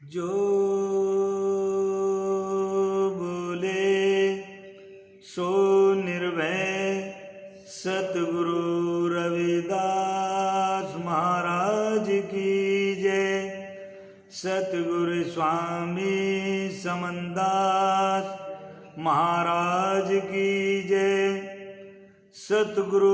जो बोले सो निर्भय सतगुरु रविदास महाराज की जय। सतगुरु स्वामी समनदास महाराज की जय। सतगुरु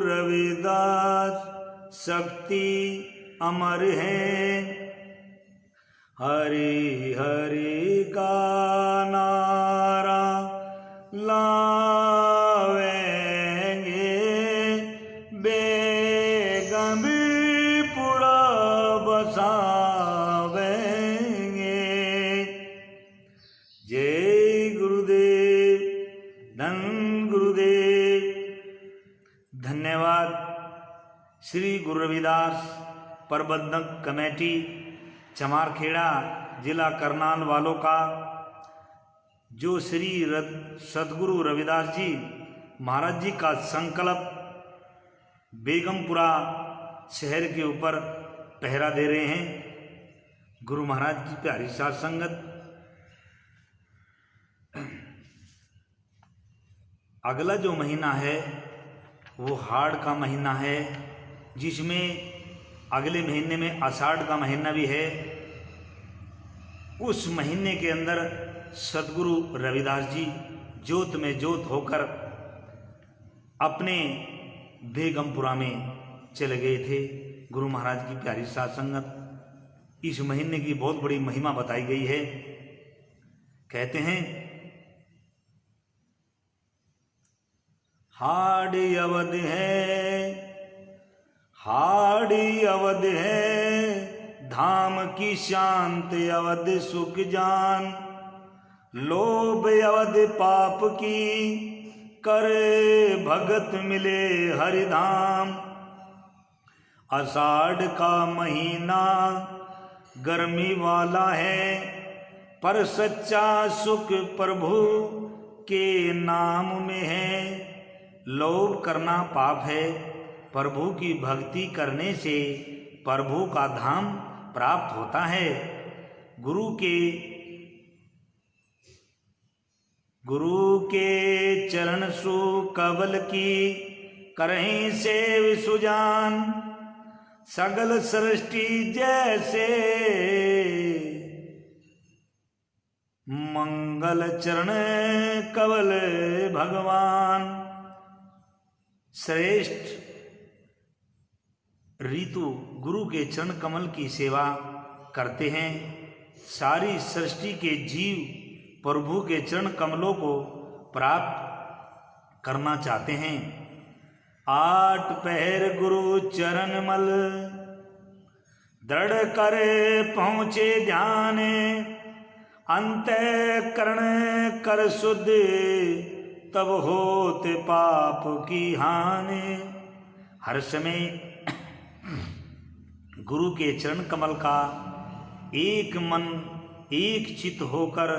रविदास शक्ति अमर है। हरि हरि का नारा लावेंगे बेगंबीपुरा बसावेंगे। जय गुरुदेव, धन गुरुदेव। धन्यवाद। श्री गुरु रविदास प्रबंधक कमेटी चमारखेड़ा जिला करनाल वालों का, जो श्री सतगुरु रविदास जी महाराज जी का संकल्प बेगमपुरा शहर के ऊपर पहरा दे रहे हैं। गुरु महाराज की प्यारी साध संगत, अगला जो महीना है वो हाड़ का महीना है, जिसमें अगले महीने में आषाढ़ का महीना भी है। उस महीने के अंदर सतगुरु रविदास जी जोत में जोत होकर अपने बेगमपुरा में चले गए थे। गुरु महाराज की प्यारी साध संगत, इस महीने की बहुत बड़ी महिमा बताई गई है। कहते हैं हाड़ी अवध है, हाड़ी अवध है, धाम की शांत अवध सुख जान। लोभ अवध पाप की, करे भगत मिले हरिधाम। आषाढ़ का महीना गर्मी वाला है, पर सच्चा सुख प्रभु के नाम में है। लोभ करना पाप है, प्रभु की भक्ति करने से प्रभु का धाम प्राप्त होता है। गुरु के चरण सु कवल की, करहीं सेव सुजान। सगल सृष्टि जैसे मंगल चरण कवल भगवान। श्रेष्ठ ऋतु गुरु के चरण कमल की सेवा करते हैं। सारी सृष्टि के जीव प्रभु के चरण कमलों को प्राप्त करना चाहते हैं। 8 पहर गुरु चरण मल, दृढ़ करे पहुँचे ध्यान। अंतःकरण कर शुद्ध, तब होते पाप की हानि। हर समय गुरु के चरण कमल का एक मन एक चित्त होकर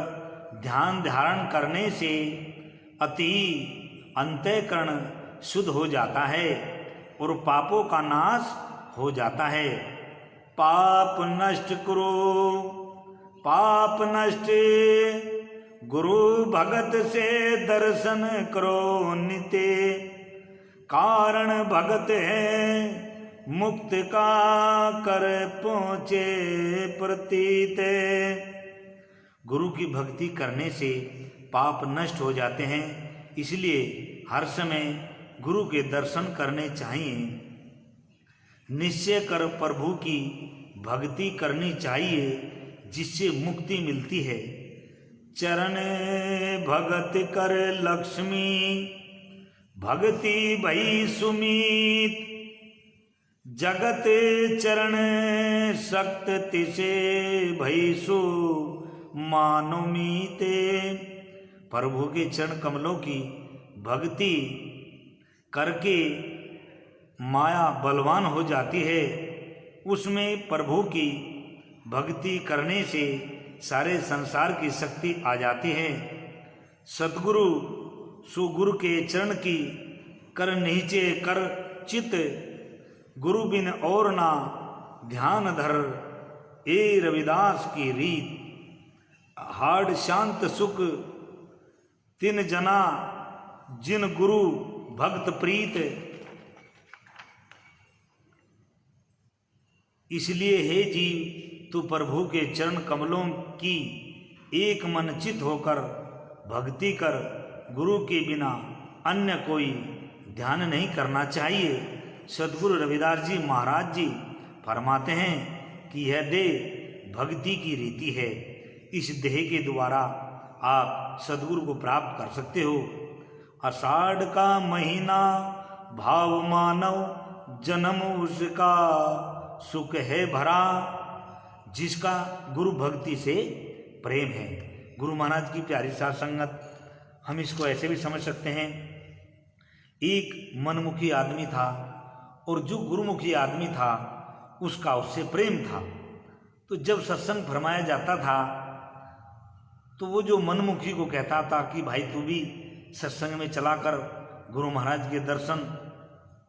ध्यान धारण करने से अति अंतःकरण शुद्ध हो जाता है और पापों का नाश हो जाता है। पाप नष्ट करो, पाप नष्ट गुरु भगत से दर्शन करो नित्य। कारण भगत है मुक्त का, कर पहुँचे प्रतीत। गुरु की भक्ति करने से पाप नष्ट हो जाते हैं, इसलिए हर समय गुरु के दर्शन करने चाहिए। निश्चय कर प्रभु की भक्ति करनी चाहिए, जिससे मुक्ति मिलती है। चरण भगत कर लक्ष्मी, भक्ति भई सुमीत। जगत चरण सक्त तिसे, भई सु मानुमीते। प्रभु के चरण कमलों की भक्ति करके माया बलवान हो जाती है। उसमें प्रभु की भक्ति करने से सारे संसार की शक्ति आ जाती है। सतगुरु सुगुरु के चरण की कर नीचे कर चित, गुरु बिन और ना ध्यान धर। ए रविदास की रीत, हाड़ शांत सुख तिन जना, जिन गुरु भक्त प्रीत। इसलिए हे जीव, तू प्रभु के चरण कमलों की एक मन चित होकर भक्ति कर। गुरु के बिना अन्य कोई ध्यान नहीं करना चाहिए। सदगुरु रविदास जी महाराज जी फरमाते हैं कि यह देह भक्ति की रीति है। इस देह के द्वारा आप सदगुरु को प्राप्त कर सकते हो। आषाढ़ का महीना भाव मानव, जन्म उसका सुख है भरा, जिसका गुरु भक्ति से प्रेम है। गुरु महाराज की प्यारी साध संगत, हम इसको ऐसे भी समझ सकते हैं, एक मनमुखी आदमी था और जो गुरुमुखी आदमी था उसका उससे प्रेम था। तो जब सत्संग फरमाया जाता था तो वो जो मनमुखी को कहता था कि भाई तू भी सत्संग में चला कर, गुरु महाराज के दर्शन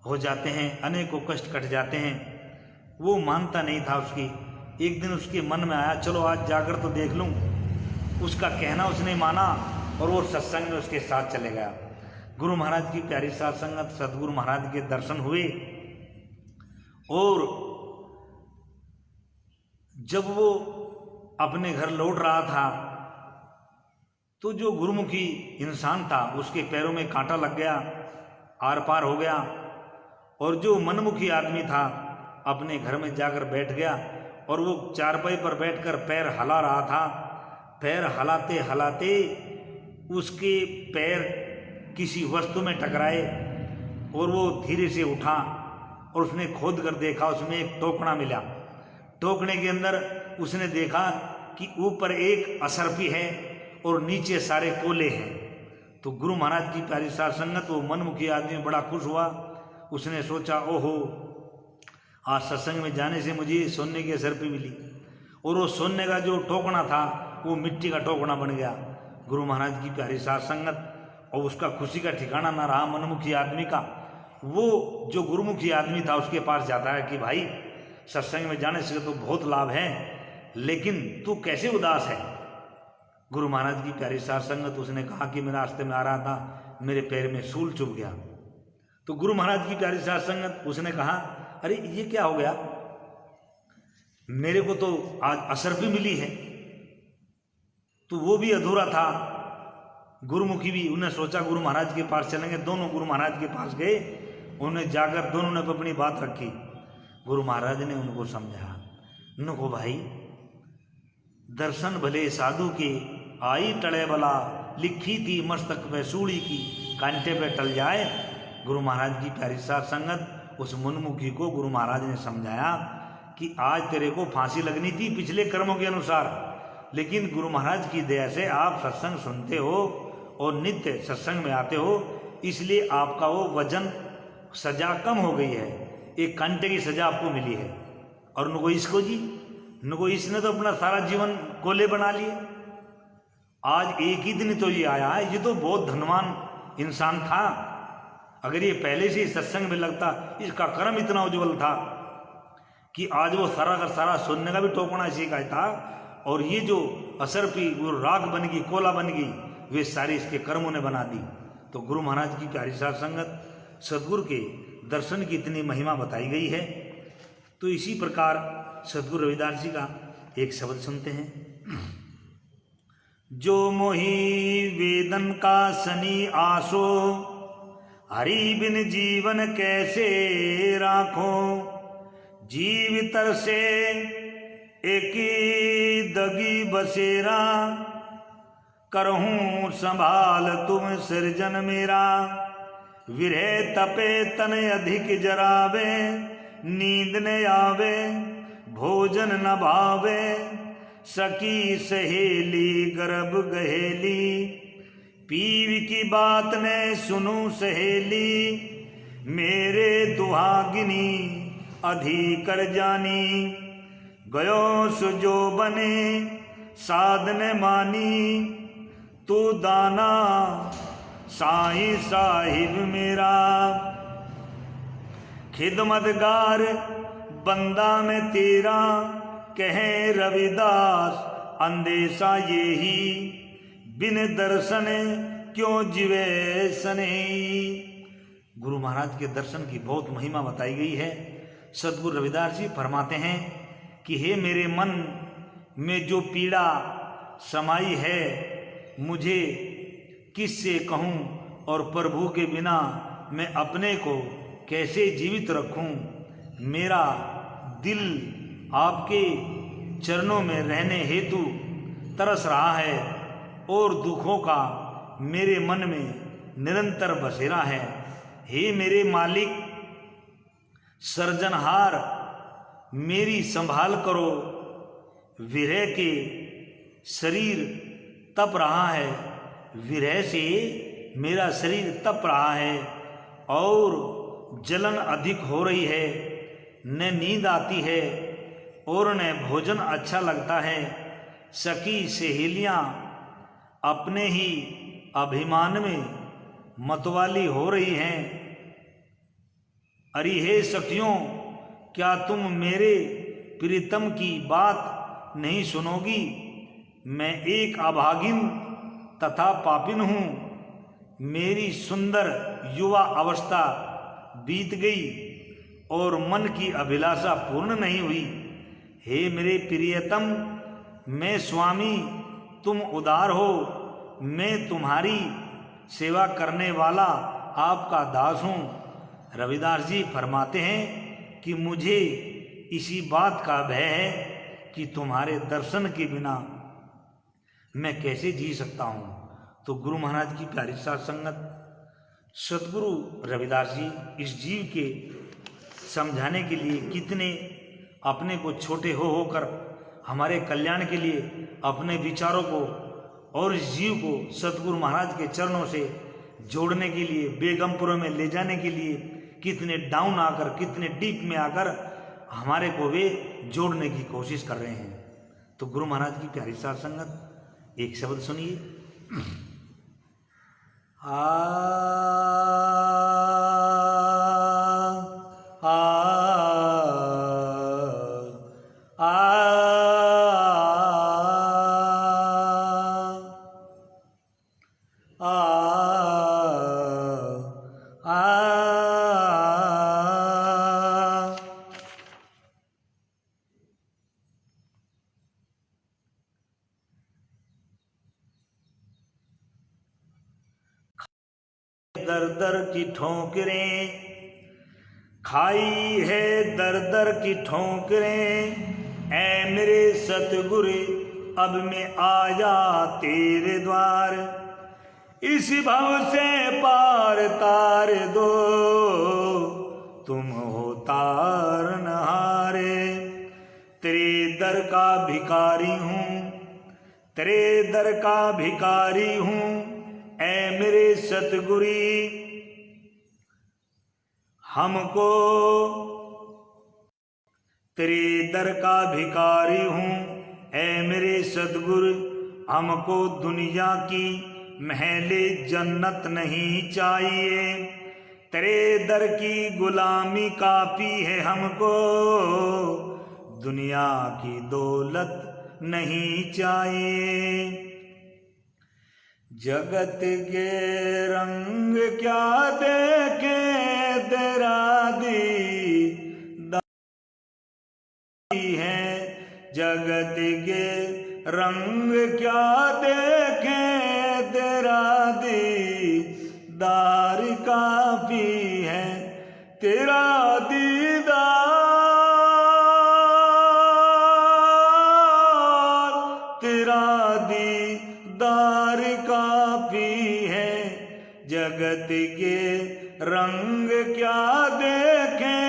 हो जाते हैं, अनेकों कष्ट कट जाते हैं, वो मानता नहीं था उसकी। एक दिन उसके मन में आया, चलो आज जाकर तो देख लूँ। उसका कहना उसने माना और वो सत्संग में उसके साथ चले गया। गुरु महाराज की प्यारी साध संगत, सदगुरु महाराज के दर्शन हुए और जब वो अपने घर लौट रहा था तो जो गुरुमुखी इंसान था उसके पैरों में कांटा लग गया, आर पार हो गया। और जो मनमुखी आदमी था अपने घर में जाकर बैठ गया और वो चारपाई पर बैठकर पैर हिला रहा था। पैर हिलाते हिलाते उसके पैर किसी वस्तु में टकराए और वो धीरे से उठा और उसने खोद कर देखा, उसमें एक टोकना मिला। टोकने के अंदर उसने देखा कि ऊपर एक असरपी है और नीचे सारे कोले हैं। तो गुरु महाराज की प्यारी साध संगत, वो मनमुखी आदमी बड़ा खुश हुआ। उसने सोचा, ओहो, आज सत्संग में जाने से मुझे सोने की असरपी मिली। और वो सोने का जो टोकना था वो मिट्टी का टोकना बन गया। गुरु महाराज की प्यारी साध संगत, और उसका खुशी का ठिकाना ना रहा मनमुखी आदमी का। वो जो गुरुमुखी आदमी था उसके पास जाता है कि भाई सत्संग में जाने से तो बहुत लाभ है, लेकिन तू कैसे उदास है। गुरु महाराज की प्यारी साध संगत, उसने कहा कि मैं रास्ते में आ रहा था, मेरे पैर में सूल चुभ गया। तो गुरु महाराज की प्यारी साध संगत, उसने कहा, अरे ये क्या हो गया, मेरे को तो आज असर भी मिली है। तो वो भी अधूरा था, गुरुमुखी भी। उन्हें सोचा गुरु महाराज के पास चलेंगे। दोनों गुरु महाराज के पास गए, उन्हें जाकर दोनों ने अपनी बात रखी। गुरु महाराज ने उनको समझाया, उनको भाई दर्शन भले साधु के, आई टले बला, लिखी थी मस्तक पे सूढ़ी की, कांटे पे टल जाए। गुरु महाराज की प्यारी साध संगत, उस मनमुखी को गुरु महाराज ने समझाया कि आज तेरे को फांसी लगनी थी पिछले कर्मों के अनुसार, लेकिन गुरु महाराज की दया से आप सत्संग सुनते हो और नित्य सत्संग में आते हो, इसलिए आपका वो वजन सजा कम हो गई है। एक कांटे की सजा आपको मिली है। और नुको इसको जी, नुको इसने तो अपना सारा जीवन कोले बना लिए। आज एक ही दिन तो ये आया है, ये तो बहुत धनवान इंसान था। अगर ये पहले से ही सत्संग में लगता, इसका कर्म इतना उज्जवल था कि आज वो सारा का सारा सुनने का भी टोकना इसी का था। और ये जो असर पी वो राख बन गई, कोला बन गई, वे सारी इसके कर्मों ने बना दी। तो गुरु महाराज की प्यारी साध संगत, सदगुरु के दर्शन की इतनी महिमा बताई गई है। तो इसी प्रकार सदगुरु रविदास जी का एक शब्द सुनते हैं। जो मोही वेदन का सनी आसो, हरि बिन जीवन कैसे राखो। जीव तर से एकी दगी बसेरा, करहूं संभाल तुम सृजन मेरा। विरह तपे तन अधिक जरावे, नींद न आवे भोजन न भावे। सकी सहेली गर्भ गहेली, पीव की बात ने सुनू सहेली। मेरे दुहागिनी अधिकर जानी, गयो सुजो बने साधन मानी। तू दाना साईं साहिब मेरा, खिदमतगार बंदा में तेरा। कहे रविदास अंदेशा ये ही, बिन दर्शन क्यों जीवे सने। गुरु महाराज के दर्शन की बहुत महिमा बताई गई है। सदगुरु रविदास जी फरमाते हैं कि हे मेरे मन में जो पीड़ा समाई है, मुझे किससे कहूँ और प्रभु के बिना मैं अपने को कैसे जीवित रखूं। मेरा दिल आपके चरणों में रहने हेतु तरस रहा है और दुखों का मेरे मन में निरंतर बसेरा है। हे मेरे मालिक सर्जनहार, मेरी संभाल करो। विरह के शरीर तप रहा है, विरह से मेरा शरीर तप रहा है और जलन अधिक हो रही है, न नींद आती है और न भोजन अच्छा लगता है। सखी सहेलियां अपने ही अभिमान में मतवाली हो रही हैं। अरे हे सखियों, क्या तुम मेरे प्रीतम की बात नहीं सुनोगी? मैं एक अभागिन तथा पापिन हूँ। मेरी सुंदर युवा अवस्था बीत गई और मन की अभिलाषा पूर्ण नहीं हुई। हे मेरे प्रियतम, मैं स्वामी, तुम उदार हो। मैं तुम्हारी सेवा करने वाला आपका दास हूँ। रविदास जी फरमाते हैं कि मुझे इसी बात का भय है कि तुम्हारे दर्शन के बिना मैं कैसे जी सकता हूँ। तो गुरु महाराज की प्यारी साथ संगत, सदगुरु रविदास जी इस जीव के समझाने के लिए कितने अपने को छोटे हो होकर हमारे कल्याण के लिए अपने विचारों को और इस जीव को सदगुरु महाराज के चरणों से जोड़ने के लिए, बेगमपुर में ले जाने के लिए कितने डाउन आकर, कितने डीप में आकर हमारे को वे जोड़ने की कोशिश कर रहे हैं। तो गुरु महाराज की प्यारी साथ संगत, एक शब्द सुनिए। दर दर की ठोकरें खाई है, दर दर की ठोकरें। ऐ मेरे सतगुरु, अब मैं आया तेरे द्वार। इस भव से पार तार दो, तुम हो तारनहारे। तेरे दर का भिखारी हूँ, तेरे दर का भिखारी हूँ। ऐ मेरे सतगुरु, हमको तेरे दर का भिखारी हूँ। ऐ मेरे सतगुरु, हमको दुनिया की महले जन्नत नहीं चाहिए। तेरे दर की गुलामी काफी है हमको, दुनिया की दौलत नहीं चाहिए। जगत के रंग क्या देखे तेरा दीदार है। जगत के रंग क्या देखे तेरा दीदार काफी है। तेरा दीदार, तेरा दीदार काफी है। जगत के रंग क्या देखे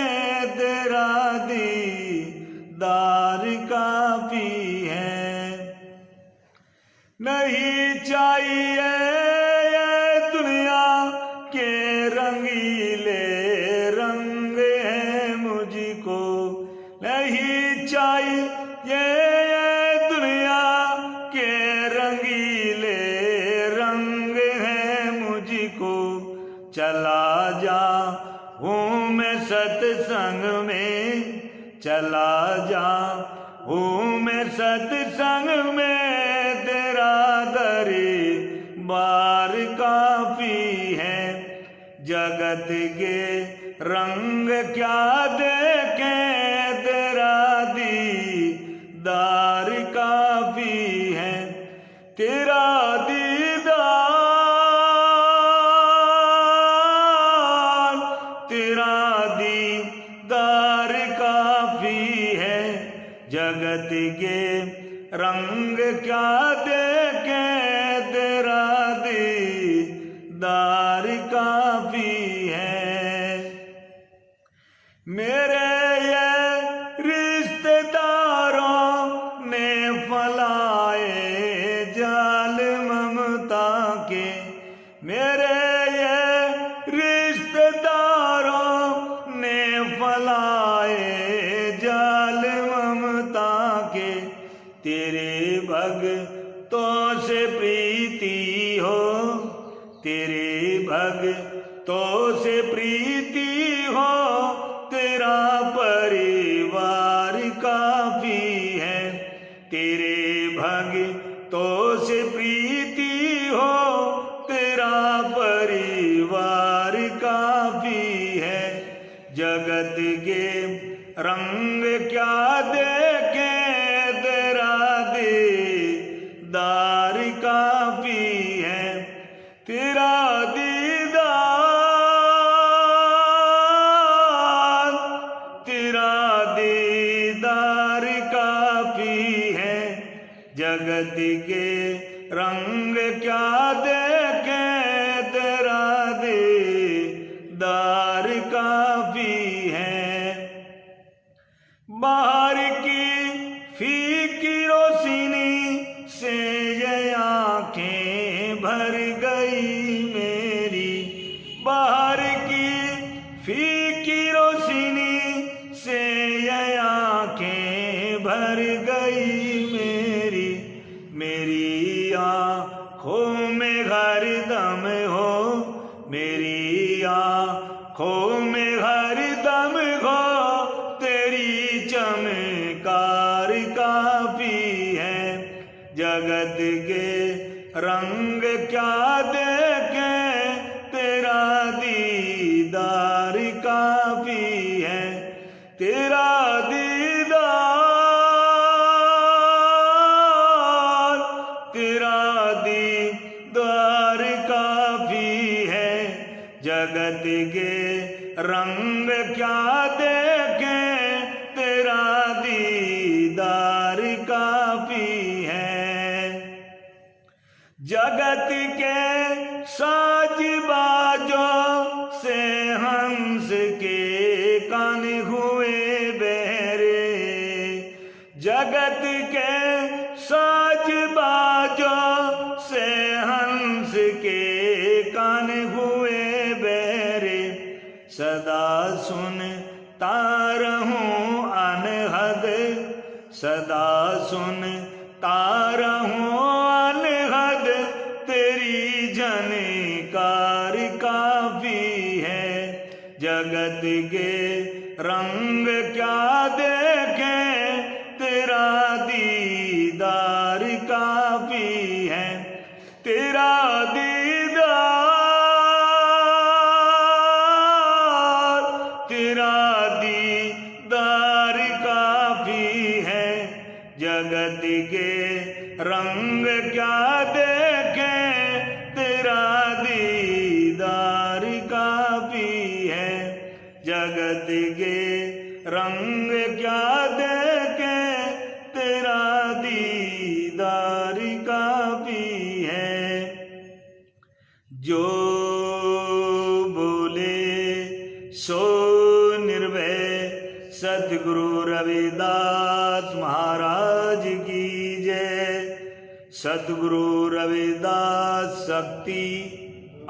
तेरा दीदार काफी है। नहीं चाहिए ये दुनिया के रंगीले रंग है मुझको। नहीं चाहिए ये दुनिया के रंगीले रंग है मुझको। चला जाऊं मैं सत्संग में, चला जाऊं हूँ मैं सत्संग में तेरा दरबार काफी है। जगत के रंग क्या देखे तेरा दीदार काफी है। तेरा दीदार काफी है। जगत के रंग क्या देखे तेरा दीदार काफी है। मेरे ये रिश्तेदारों ने फैलाए जाल ममता के। मेरे ये रिश्तेदारों ने फैलाए जाल ममता के। तेरे भक्तों से प्रीति हो, तेरे भक्तों से प्रीति हो। तेरा परिवार काफी है। तेरे भक्तों से प्रीति हो, तेरा परिवार काफी है। जगत के रंग क्या देखे तेरा दीदार काफी है। तेरा दीदार काफी है। जगत के रंग क्या देखे तेरा दीदार काफी है। बाहर की फीकी रोशनी से ये आंखें भर गई मेरी। बाहर की फीकी रोशनी से ये आंखें भर गई मेरी। मेरी आँखों में हरदम हो, मेरी आँखों में हरदम हो। तेरी चमकार काफी है। जगत के रंग क्या देखे तेरा दीदार काफी है। तेरा दीदार काफी है। जगत के रंग क्या देखे तेरा दीदार काफी है। जगत के साज बाजों से हंस के कान हुए बहरे। जगत के साज बाजों से हंस के कान हुए बहरे। सदा सुनता रहूं अनहद, सदा सुनता रहूं अनहद। तेरी झनकार काफी है। जगत के रंग क्या देखे तेरा दीदार काफी है। तेरा दीदार काफी है। जगत के रंग क्या देखे तेरा दीदार काफी है। जगत के रंग क्या देखे तेरा दीदार काफी है। जो बोले सो निर्भय सद्गुरु रविदास महाराज की जय। सद्गुरु रविदास शक्ति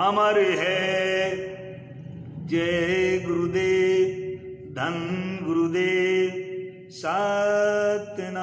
अमर है। जय गुरुदेव, धन गुरुदेव, सत्यनारायण।